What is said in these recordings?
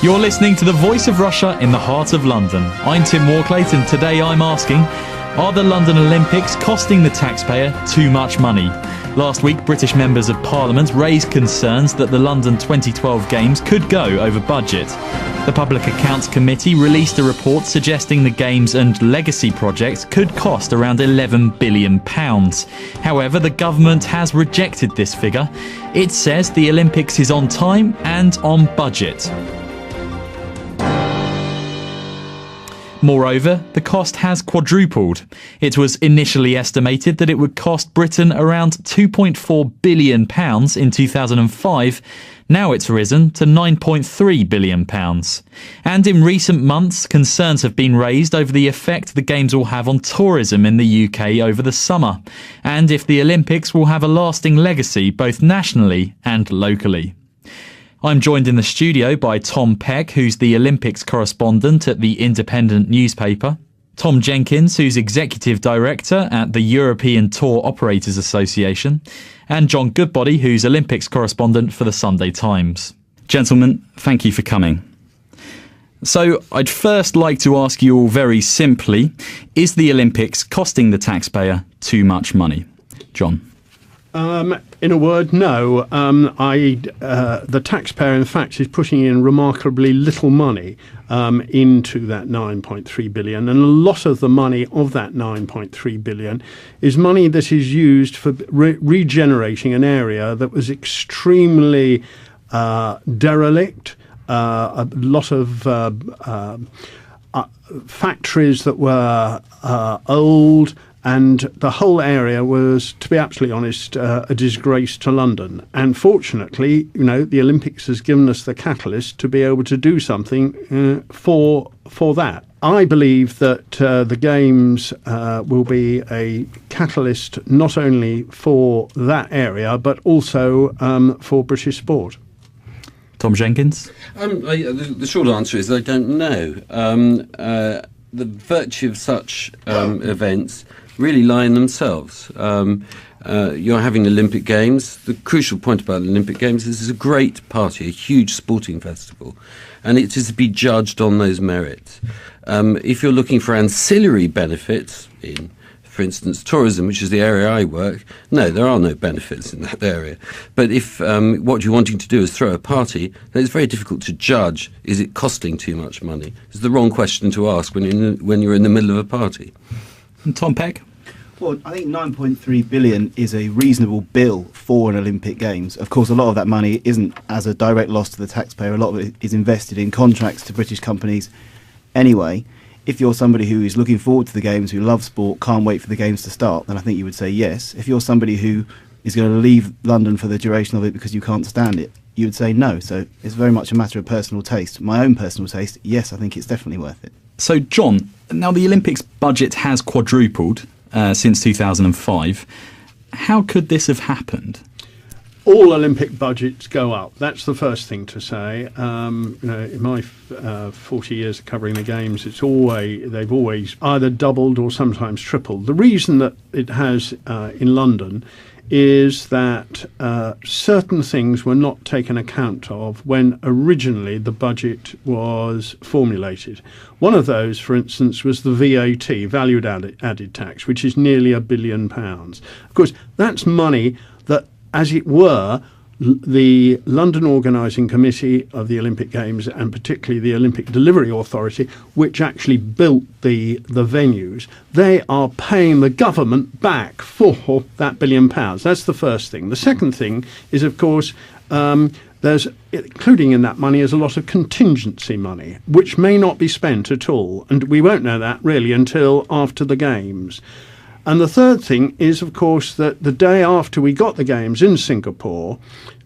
You're listening to the Voice of Russia in the heart of London. I'm Tim Warclate, and today I'm asking, are the London Olympics costing the taxpayer too much money? Last week, British members of Parliament raised concerns that the London 2012 Games could go over budget. The Public Accounts Committee released a report suggesting the Games and Legacy projects could cost around £11 billion. However, the government has rejected this figure. It says the Olympics is on time and on budget. Moreover, the cost has quadrupled. It was initially estimated that it would cost Britain around £2.4 billion in 2005. Now it's risen to £9.3 billion. And in recent months, concerns have been raised over the effect the Games will have on tourism in the UK over the summer, and if the Olympics will have a lasting legacy both nationally and locally. I'm joined in the studio by Tom Peck, who's the Olympics correspondent at the Independent newspaper, Tom Jenkins, who's Executive Director at the European Tour Operators Association, and John Goodbody, who's Olympics correspondent for the Sunday Times. Gentlemen, thank you for coming. So I'd first like to ask you all very simply, is the Olympics costing the taxpayer too much money? John? In a word, no. The taxpayer, in fact, is putting in remarkably little money into that 9.3 billion, and a lot of the money of that 9.3 billion is money that is used for regenerating an area that was extremely derelict. A lot of factories that were old. And the whole area was, to be absolutely honest, a disgrace to London. And fortunately, the Olympics has given us the catalyst to be able to do something for that. I believe that the Games will be a catalyst not only for that area, but also for British sport. Tom Jenkins? The short answer is I don't know. The virtue of such events really lie in themselves. You're having Olympic Games. The crucial point about the Olympic Games is it's a great party, a huge sporting festival, and it is to be judged on those merits. If you're looking for ancillary benefits in, for instance, tourism, which is the area I work, no, there are no benefits in that area. But if what you're wanting to do is throw a party, then it's very difficult to judge, is it costing too much money? It's the wrong question to ask when you're in the middle of a party. And Tom Peck? Well, I think 9.3 billion is a reasonable bill for an Olympic Games. Of course, a lot of that money isn't as a direct loss to the taxpayer. A lot of it is invested in contracts to British companies anyway. If you're somebody who is looking forward to the Games, who loves sport, can't wait for the Games to start, then I think you would say yes. If you're somebody who is going to leave London for the duration of it because you can't stand it, you would say no. So it's very much a matter of personal taste. My own personal taste, yes, I think it's definitely worth it. So, John, now the Olympics budget has quadrupled since 2005. How could this have happened? All Olympic budgets go up. That's the first thing to say. In my 40 years of covering the Games, they've always either doubled or sometimes tripled. The reason that it has in London is that certain things were not taken account of when originally the budget was formulated. One of those, for instance, was the VAT, value added tax, which is nearly £1 billion. Of course, that's money that, as it were, the London Organising Committee of the Olympic Games, and particularly the Olympic Delivery Authority, which actually built the venues, they are paying the government back for that £1 billion. That's the first thing. The second thing is, of course, there's, including in that money, is a lot of contingency money, which may not be spent at all. And we won't know that really until after the Games. And the third thing is, of course, that the day after we got the Games in Singapore,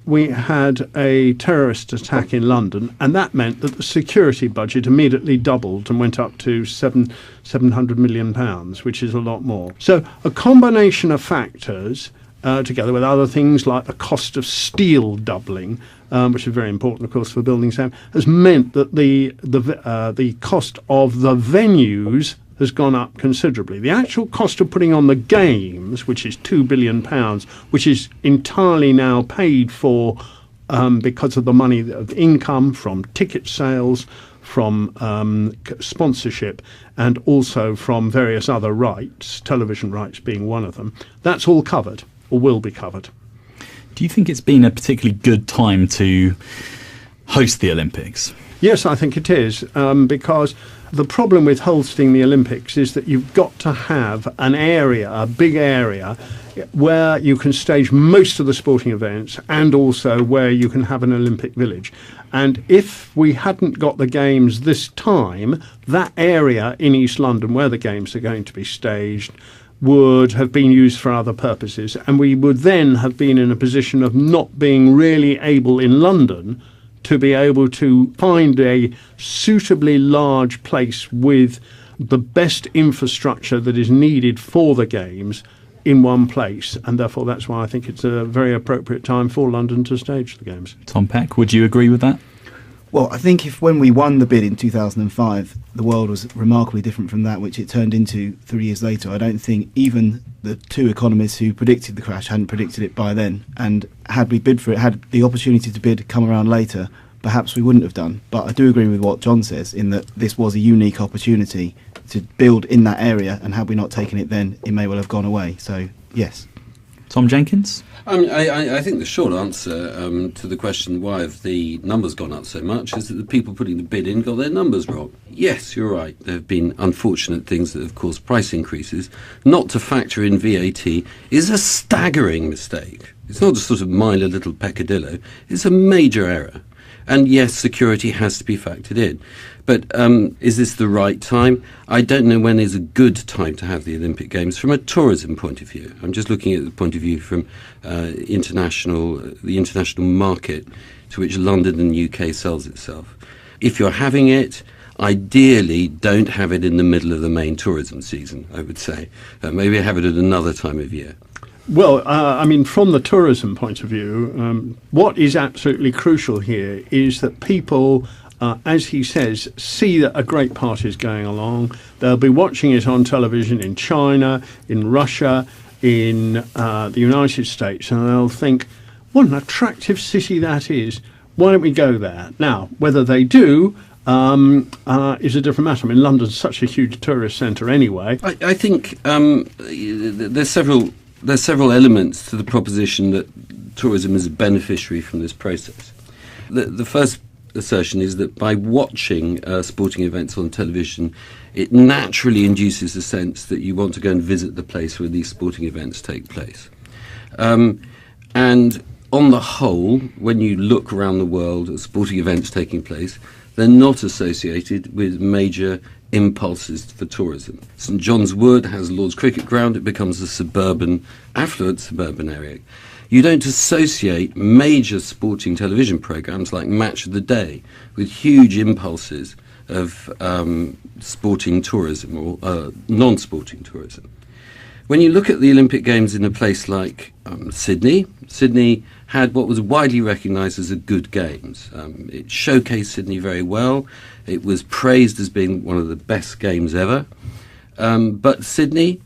we had a terrorist attack in London, and that meant that the security budget immediately doubled and went up to £700 million, which is a lot more. So a combination of factors, together with other things like the cost of steel doubling, which is very important, of course, for building sound, has meant that the cost of the venues has gone up considerably. The actual cost of putting on the Games, which is £2 billion, which is entirely now paid for because of the money of income from ticket sales, from sponsorship, and also from various other rights, television rights being one of them. That's all covered, or will be covered. Do you think it's been a particularly good time to host the Olympics? Yes, I think it is, because the problem with hosting the Olympics is that you've got to have an area, a big area, where you can stage most of the sporting events and also where you can have an Olympic village. And if we hadn't got the games this time, that area in East London where the games are going to be staged would have been used for other purposes, and we would then have been in a position of not being really able in London to be able to find a suitably large place with the best infrastructure that is needed for the games in one place, and therefore that's why I think it's a very appropriate time for London to stage the games. Tom Peck, would you agree with that? Well, I think if when we won the bid in 2005, the world was remarkably different from that which it turned into 3 years later, I don't think even the two economists who predicted the crash hadn't predicted it by then. And had we bid for it, had the opportunity to bid come around later, perhaps we wouldn't have done. But I do agree with what John says in that this was a unique opportunity to build in that area, and had we not taken it then, it may well have gone away. So, yes. Tom Jenkins? I think the short answer to the question why have the numbers gone up so much is that the people putting the bid in got their numbers wrong. Yes, you're right. There have been unfortunate things that have caused price increases. Not to factor in VAT is a staggering mistake. It's not a sort of minor little peccadillo. It's a major error. And yes, security has to be factored in. But is this the right time? I don't know when is a good time to have the Olympic Games from a tourism point of view. I'm just looking at the point of view from the international market to which London and UK sells itself. If you're having it, ideally don't have it in the middle of the main tourism season, I would say. Maybe have it at another time of year. Well, I mean, from the tourism point of view, what is absolutely crucial here is that people, as he says, see that a great party is going along. They'll be watching it on television in China, in Russia, in the United States, and they'll think, what an attractive city that is. Why don't we go there? Now, whether they do is a different matter. I mean, London's such a huge tourist centre anyway. I think there's several elements to the proposition that tourism is a beneficiary from this process. The first assertion is that by watching sporting events on television, it naturally induces a sense that you want to go and visit the place where these sporting events take place. And on the whole, when you look around the world at sporting events taking place, they're not associated with major impulses for tourism. St John's Wood has Lord's Cricket Ground. It becomes a affluent suburban area. You don't associate major sporting television programmes like Match of the Day with huge impulses of sporting tourism or non-sporting tourism. When you look at the Olympic Games in a place like Sydney had what was widely recognised as a good Games. It showcased Sydney very well. It was praised as being one of the best games ever. But Sydney,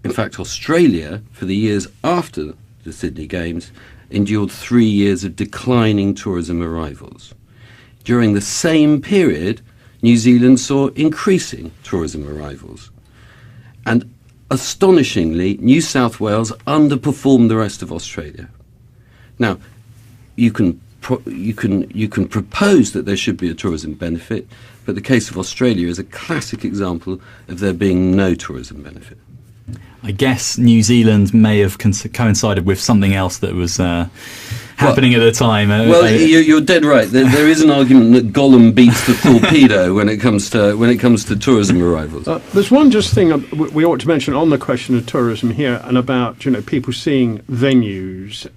in fact Australia, for the years after the Sydney Games, endured 3 years of declining tourism arrivals. During the same period, New Zealand saw increasing tourism arrivals. And astonishingly, New South Wales underperformed the rest of Australia. Now, you can propose that there should be a tourism benefit, but the case of Australia is a classic example of there being no tourism benefit. I guess New Zealand may have coincided with something else that was happening at the time. You're dead right. There is an argument that Gollum beats the torpedo when it comes to tourism arrivals. There's one just thing we ought to mention on the question of tourism here, and about people seeing venues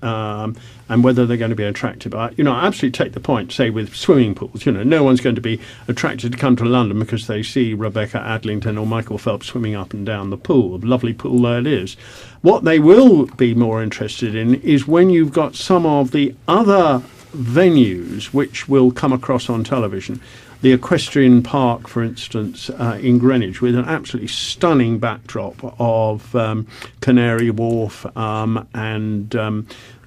and whether they're going to be attractive. I absolutely take the point. Say with swimming pools, no one's going to be attracted to come to London because they see Rebecca Adlington or Michael Phelps swimming up and down the pool. A lovely pool there it is. What they will be more interested in is when you've got some of the other venues which will come across on television. the Equestrian Park, for instance, in Greenwich, with an absolutely stunning backdrop of Canary Wharf and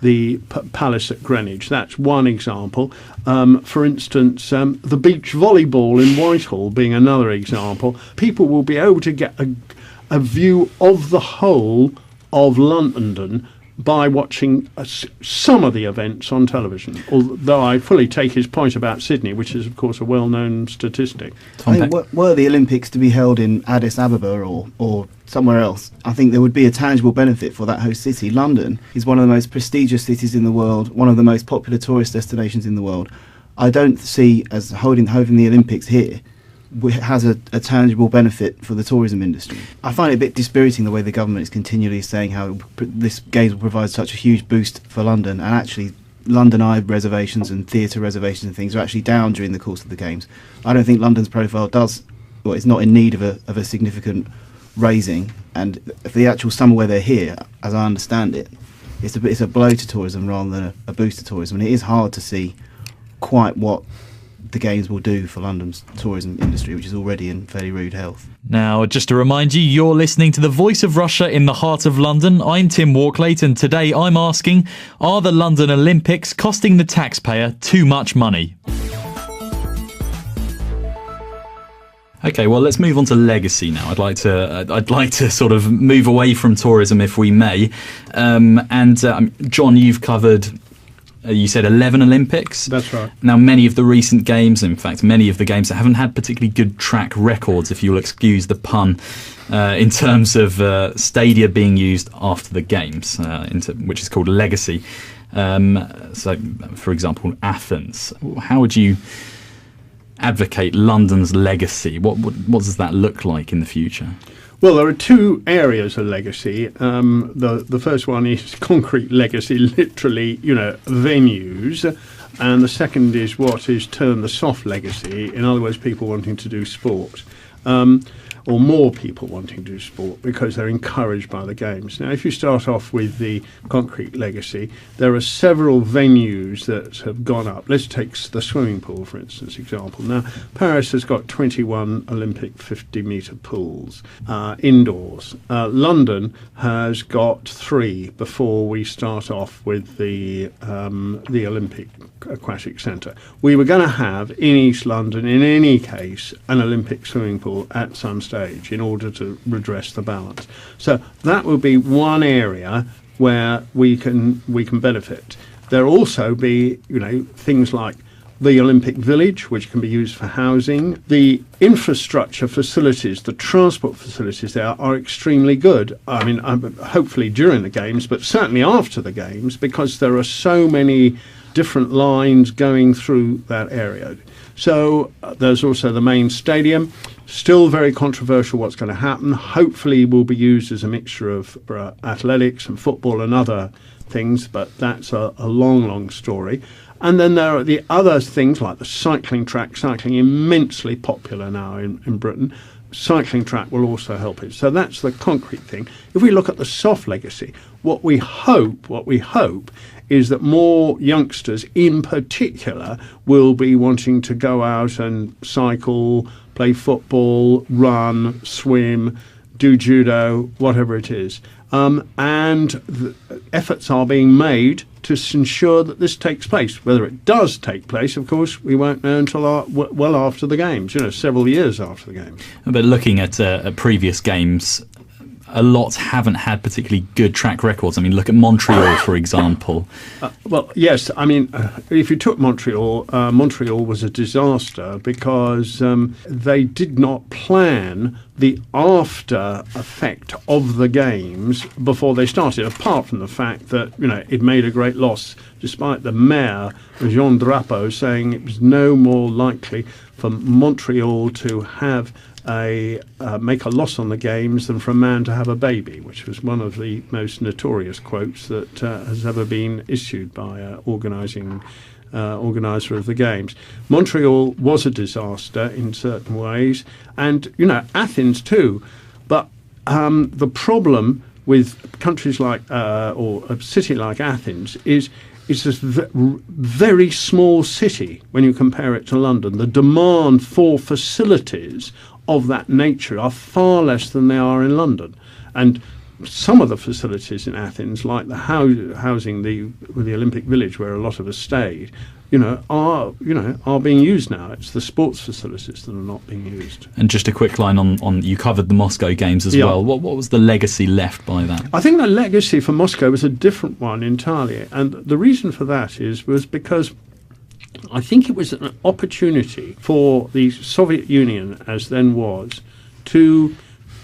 the Palace at Greenwich. That's one example. For instance, the beach volleyball in Whitehall being another example. People will be able to get a view of the whole of London by watching some of the events on television, although I fully take his point about Sydney, which is, of course, a well-known statistic. I think were the Olympics to be held in Addis Ababa or somewhere else, I think there would be a tangible benefit for that host city. London is one of the most prestigious cities in the world, one of the most popular tourist destinations in the world. I don't see as holding the Olympics here has a tangible benefit for the tourism industry. I find it a bit dispiriting the way the government is continually saying how this Games will provide such a huge boost for London, and actually London Eye reservations and theatre reservations and things are actually down during the course of the Games. I don't think London's profile is not in need of a significant raising, and for the actual summer where they're here, as I understand it, it's a blow to tourism rather than a boost to tourism, and it is hard to see quite what the Games will do for London's tourism industry, which is already in fairly rude health. Now, just to remind you, you're listening to the Voice of Russia in the heart of London. I'm Tim Walklate, and today I'm asking, are the London Olympics costing the taxpayer too much money? Okay, well, let's move on to legacy now. I'd like to sort of move away from tourism, if we may. John, you've covered. You said 11 Olympics. That's right. Now, many of the recent games, in fact, many of the games that haven't had particularly good track records, if you'll excuse the pun, in terms of stadia being used after the games, which is called legacy. So, for example, Athens. How would you advocate London's legacy? What does that look like in the future? Well, there are two areas of legacy. The first one is concrete legacy, literally, venues. And the second is what is termed the soft legacy. In other words, people wanting to do sport. Or more people wanting to do sport because they're encouraged by the Games. Now, if you start off with the concrete legacy, there are several venues that have gone up. Let's take the swimming pool, for instance, example. Now, Paris has got 21 Olympic 50-metre pools indoors. London has got 3 before we start off with the Olympic Aquatic Centre. We were going to have in East London, in any case, an Olympic swimming pool at some stage in order to redress the balance. So that would be one area where we can benefit. There'll also be things like the Olympic Village, which can be used for housing. The infrastructure facilities, the transport facilities there are extremely good. I mean, hopefully during the Games, but certainly after the Games, because there are so many different lines going through that area. So there's also the main stadium. Still very controversial what's going to happen. Hopefully will be used as a mixture of athletics and football and other things, but that's a long story. And then there are the other things like the cycling track, cycling immensely popular now in Britain. Cycling track will also help it. So that's the concrete thing. If we look at the soft legacy, what we hope is that more youngsters in particular will be wanting to go out and cycle, play football, run, swim, do judo, whatever it is. And efforts are being made to ensure that this takes place. Whether it does take place, of course, we won't know until well after the Games, several years after the Games. But looking at previous Games, a lot haven't had particularly good track records. I mean, look at Montreal, for example. Well, yes. I mean, if you took Montreal, Montreal was a disaster because they did not plan the after effect of the Games before they started, apart from the fact that, it made a great loss, despite the mayor, Jean Drapeau, saying it was no more likely for Montreal to have make a loss on the Games than for a man to have a baby, which was one of the most notorious quotes that has ever been issued by an organiser of the Games. Montreal was a disaster in certain ways, and Athens too. But the problem with countries like or a city like Athens is it's a very small city when you compare it to London. The demand for facilities of that nature are far less than they are in London. And some of the facilities in Athens, like the housing the Olympic Village, where a lot of us stayed, are being used now. It's the sports facilities that are not being used. And just a quick line on you covered the Moscow Games as well. What was the legacy left by that? I think the legacy for Moscow was a different one entirely, and the reason for that was because I think it was an opportunity for the Soviet Union, as then was, to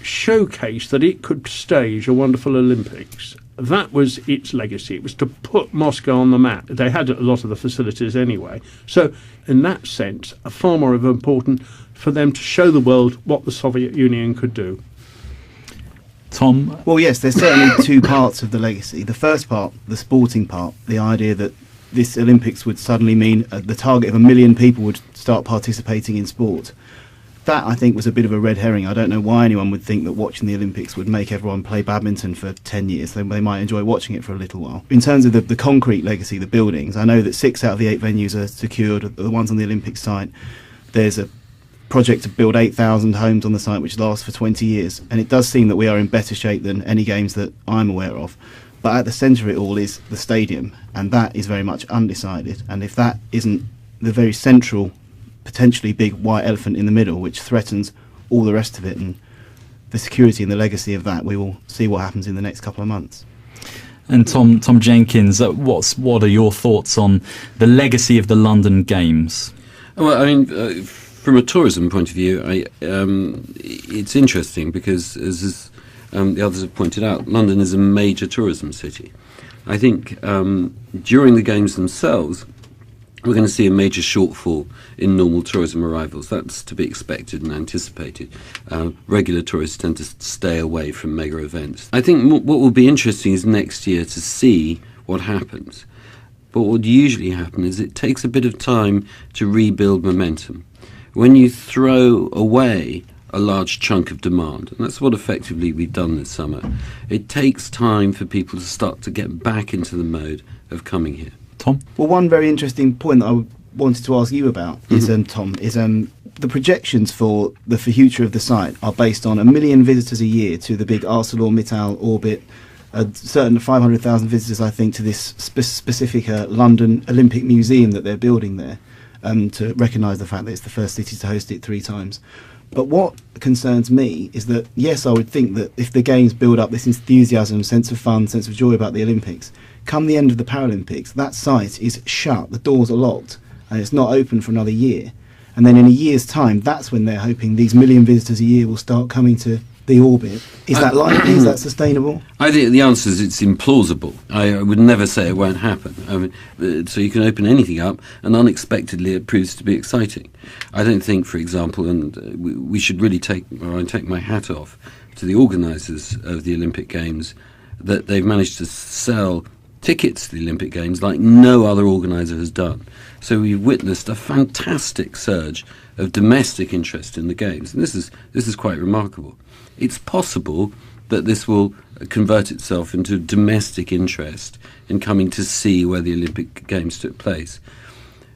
showcase that it could stage a wonderful Olympics. That was its legacy. It was to put Moscow on the map. They had a lot of the facilities anyway. So in that sense, far more important for them to show the world what the Soviet Union could do. Tom? Well, yes, there's certainly two parts of the legacy. The first part, the sporting part, the idea that this Olympics would suddenly mean the target of 1 million people would start participating in sport. That, I think, was a bit of a red herring. I don't know why anyone would think that watching the Olympics would make everyone play badminton for 10 years. They might enjoy watching it for a little while. In terms of the concrete legacy, the buildings, I know that 6 out of the 8 venues are secured, the ones on the Olympic site. There's a project to build 8,000 homes on the site, which lasts for 20 years. And it does seem that we are in better shape than any games that I'm aware of. But at the centre of it all is the stadium, and that is very much undecided. And if that isn't the very central, potentially big white elephant in the middle, which threatens all the rest of it, and the security and the legacy of that, we will see what happens in the next couple of months. And Tom Jenkins, what are your thoughts on the legacy of the London Games? Well, I mean, from a tourism point of view, it's interesting because, as the others have pointed out, London is a major tourism city. I think during the Games themselves, we're going to see a major shortfall in normal tourism arrivals. That's to be expected and anticipated. Regular tourists tend to stay away from mega events. I think what will be interesting is next year to see what happens. But what would usually happen is it takes a bit of time to rebuild momentum. When you throw away a large chunk of demand, and that's what effectively we've done this summer, it takes time for people to start to get back into the mode of coming here. Tom? Well, one very interesting point that I wanted to ask you about is, Tom, is the projections for the future of the site are based on 1 million visitors a year to the big ArcelorMittal orbit, a certain 500,000 visitors, I think, to this specific London Olympic Museum that they're building there, to recognise the fact that it's the first city to host it 3 times. But what concerns me is that, yes, I would think that if the Games build up this enthusiasm, sense of fun, sense of joy about the Olympics, come the end of the Paralympics, that site is shut, the doors are locked, and it's not open for another year. And then in a year's time, that's when they're hoping these 1 million visitors a year will start coming to the orbit. Is that likely? Is that sustainable? I think the answer is it's implausible. I would never say it won't happen. I mean, so you can open anything up, and unexpectedly it proves to be exciting. I don't think, for example, and we should really take my hat off to the organisers of the Olympic Games, that they've managed to sell tickets to the Olympic Games like no other organiser has done. So we've witnessed a fantastic surge of domestic interest in the Games, and this is quite remarkable. It's possible that this will convert itself into domestic interest in coming to see where the Olympic Games took place.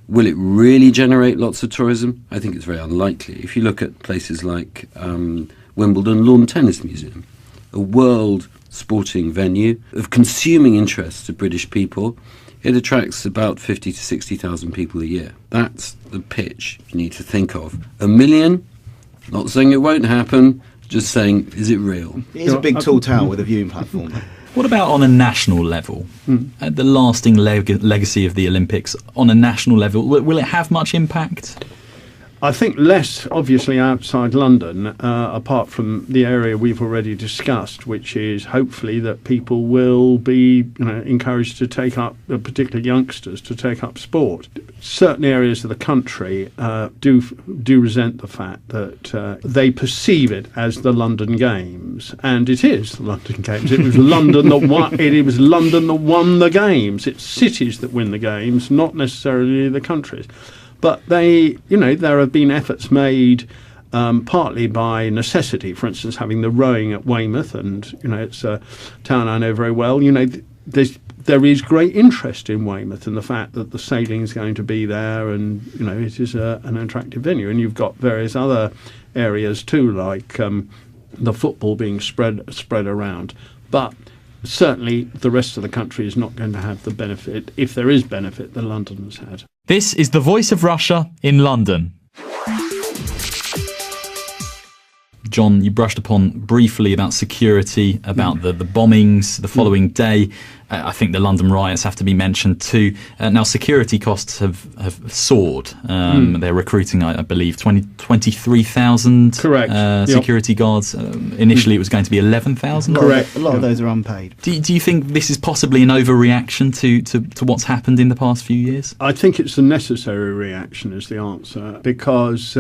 Will it really generate lots of tourism? I think it's very unlikely. If you look at places like Wimbledon Lawn Tennis Museum, a world sporting venue of consuming interest to British people, it attracts about 50 to 60,000 people a year. That's the pitch you need to think of. 1 million? Not saying it won't happen, just saying, is it real? It is a big tall tower with a viewing platform. What about on a national level? The lasting legacy of the Olympics on a national level, will it have much impact? I think less, obviously, outside London, apart from the area we've already discussed, which is hopefully that people will be encouraged to take up, particularly youngsters, to take up sport. Certain areas of the country do resent the fact that they perceive it as the London Games, and it is the London Games. It was London that won. It was London that won the Games. It's cities that win the Games, not necessarily the countries. But there have been efforts made partly by necessity. For instance, having the rowing at Weymouth, and it's a town I know very well. There's there is great interest in Weymouth and the fact that the sailing is going to be there, and it is an attractive venue. And you've got various other areas too, like the football being spread around. But certainly the rest of the country is not going to have the benefit, if there is benefit, that London has had. This is the Voice of Russia in London. John, you brushed upon briefly about security, about the bombings the following day. I think the London riots have to be mentioned too. Now, security costs have soared. They're recruiting, I believe, 23,000 security guards. Initially, it was going to be 11,000. Correct. A lot of those are unpaid. Do you think this is possibly an overreaction to what's happened in the past few years? I think it's a necessary reaction is the answer, because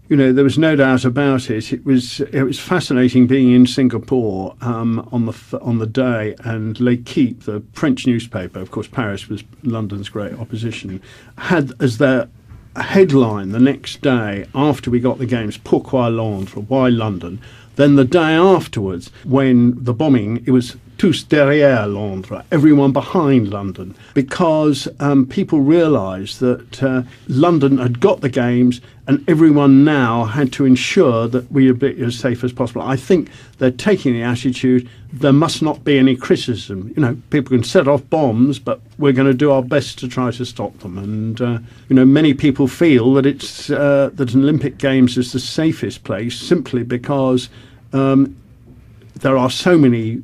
there was no doubt about it. It was fascinating being in Singapore on the day, and L'Équipe, the French newspaper, of course Paris was London's great opposition, had as their headline the next day after we got the games, Pourquoi Londres? Why London? Then the day afterwards, when the bombing, it was tous derrière Londres, everyone behind London, because people realised that London had got the games and everyone now had to ensure that we would be as safe as possible. I think they're taking the attitude, there must not be any criticism. People can set off bombs, but we're going to do our best to try to stop them. And, many people feel that it's that an Olympic Games is the safest place simply because there are so many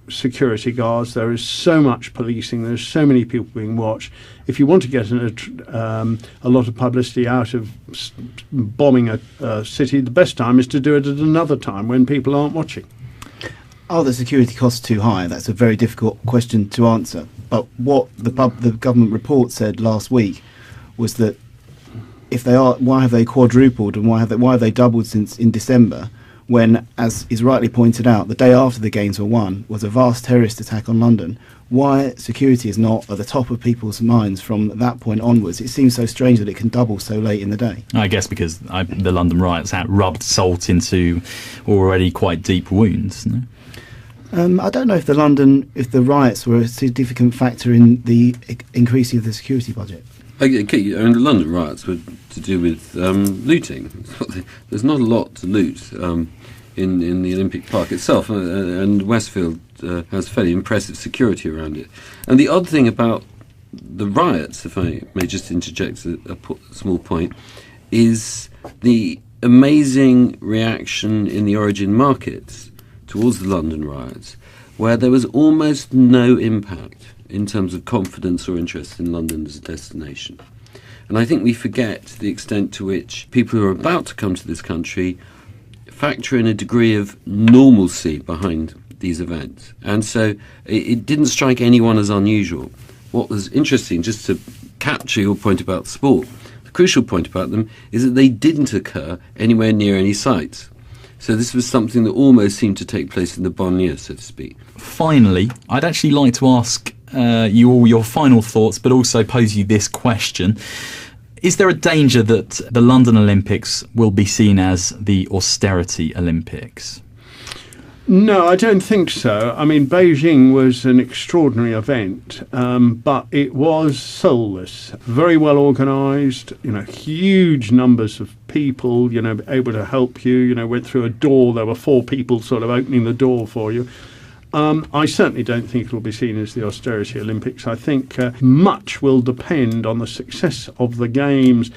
security guards, there is so much policing, there's so many people being watched. If you want to get a lot of publicity out of bombing a city, the best time is to do it at another time when people aren't watching. Are the security costs too high? That's a very difficult question to answer. But what the government report said last week was that if they are, why have they quadrupled and why have they doubled since in December? When, as is rightly pointed out, the day after the games were won was a vast terrorist attack on London. Why security is not at the top of people's minds from that point onwards? It seems so strange that it can double so late in the day. I guess because the London riots had rubbed salt into already quite deep wounds. No? I don't know if the riots were a significant factor in the increasing of the security budget. The London riots were to do with looting. There's not a lot to loot in the Olympic Park itself, and Westfield has fairly impressive security around it. And the odd thing about the riots, if I may just interject a small point, is the amazing reaction in the origin markets towards the London riots, where there was almost no impact in terms of confidence or interest in London as a destination. And I think we forget the extent to which people who are about to come to this country factor in a degree of normalcy behind these events. And so it didn't strike anyone as unusual. What was interesting, just to capture your point about sport, the crucial point about them is that they didn't occur anywhere near any sites. So this was something that almost seemed to take place in the banlieue, so to speak. Finally, I'd actually like to ask you all your final thoughts, but also pose you this question. Is there a danger that the London Olympics will be seen as the austerity Olympics? No, I don't think so. I mean, Beijing was an extraordinary event, but it was soulless, very well organised, huge numbers of people, able to help you, went through a door, there were 4 people sort of opening the door for you. I certainly don't think it will be seen as the austerity Olympics. I think much will depend on the success of the Games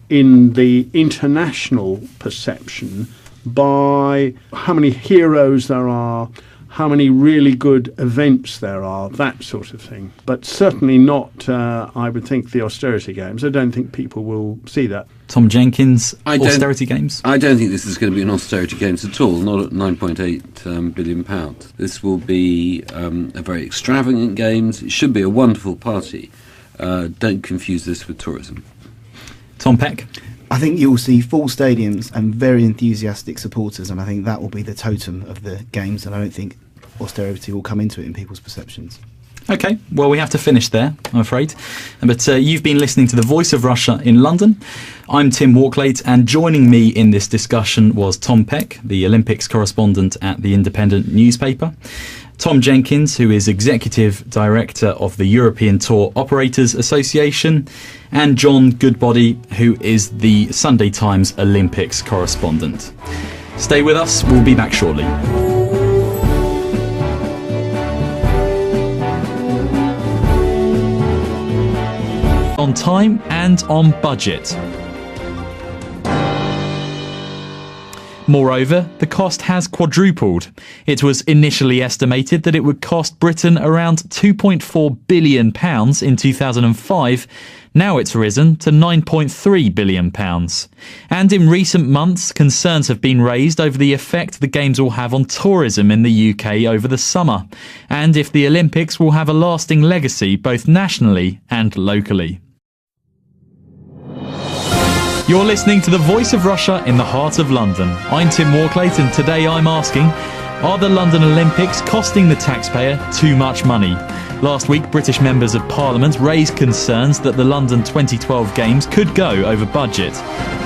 in the international perception by how many heroes there are, how many really good events there are, that sort of thing. But certainly not, I would think, the austerity games. I don't think people will see that. Tom Jenkins, austerity games? I don't think this is going to be an austerity games at all, not at £9.8 billion. This will be a very extravagant games. It should be a wonderful party. Don't confuse this with tourism. Tom Peck? I think you'll see full stadiums and very enthusiastic supporters, and I think that will be the totem of the games, and I don't think austerity will come into it in people's perceptions. OK, well, we have to finish there, I'm afraid. But you've been listening to The Voice of Russia in London. I'm Tim Walklade, and joining me in this discussion was Tom Peck, the Olympics correspondent at the Independent newspaper. Tom Jenkins, who is Executive Director of the European Tour Operators Association, and John Goodbody, who is the Sunday Times Olympics correspondent. Stay with us, we'll be back shortly. On time and on budget. Moreover, the cost has quadrupled. It was initially estimated that it would cost Britain around £2.4 billion in 2005. Now it's risen to £9.3 billion. And in recent months, concerns have been raised over the effect the Games will have on tourism in the UK over the summer, and if the Olympics will have a lasting legacy both nationally and locally. You're listening to the Voice of Russia in the heart of London. I'm Tim Warclate, and today I'm asking, are the London Olympics costing the taxpayer too much money? Last week, British members of Parliament raised concerns that the London 2012 Games could go over budget.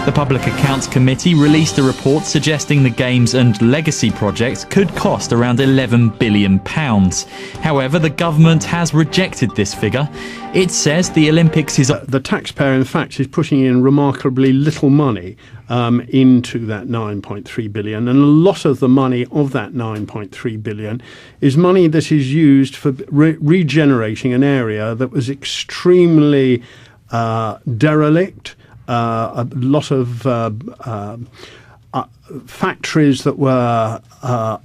The Public Accounts Committee released a report suggesting the Games and Legacy projects could cost around £11 billion. However, the government has rejected this figure. It says the Olympics is... The taxpayer, in fact, is putting in remarkably little money into that 9.3 billion, and a lot of the money of that 9.3 billion is money that is used for regenerating an area that was extremely derelict. A lot of factories that were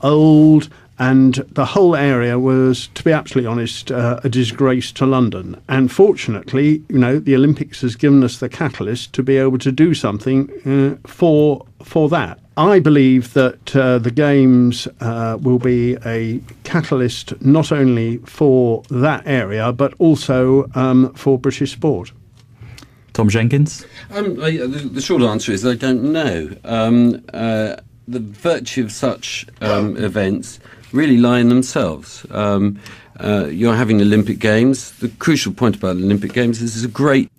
old, and the whole area was, to be absolutely honest, a disgrace to London. And fortunately, the Olympics has given us the catalyst to be able to do something for that. I believe that the Games will be a catalyst not only for that area, but also for British sport. Tom Jenkins? The short answer is I don't know. The virtue of such events really lie in themselves. You're having Olympic Games. The crucial point about the Olympic Games is it's a great...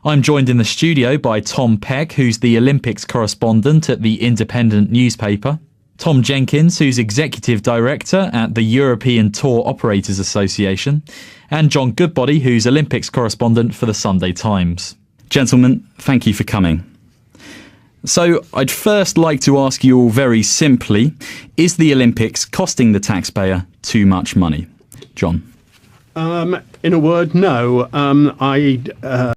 I'm joined in the studio by Tom Peck, who's the Olympics correspondent at the Independent newspaper. Tom Jenkins, who's Executive Director at the European Tour Operators Association. And John Goodbody, who's Olympics correspondent for the Sunday Times. Gentlemen, thank you for coming. So, I'd first like to ask you all very simply, is the Olympics costing the taxpayer too much money? John? In a word, no.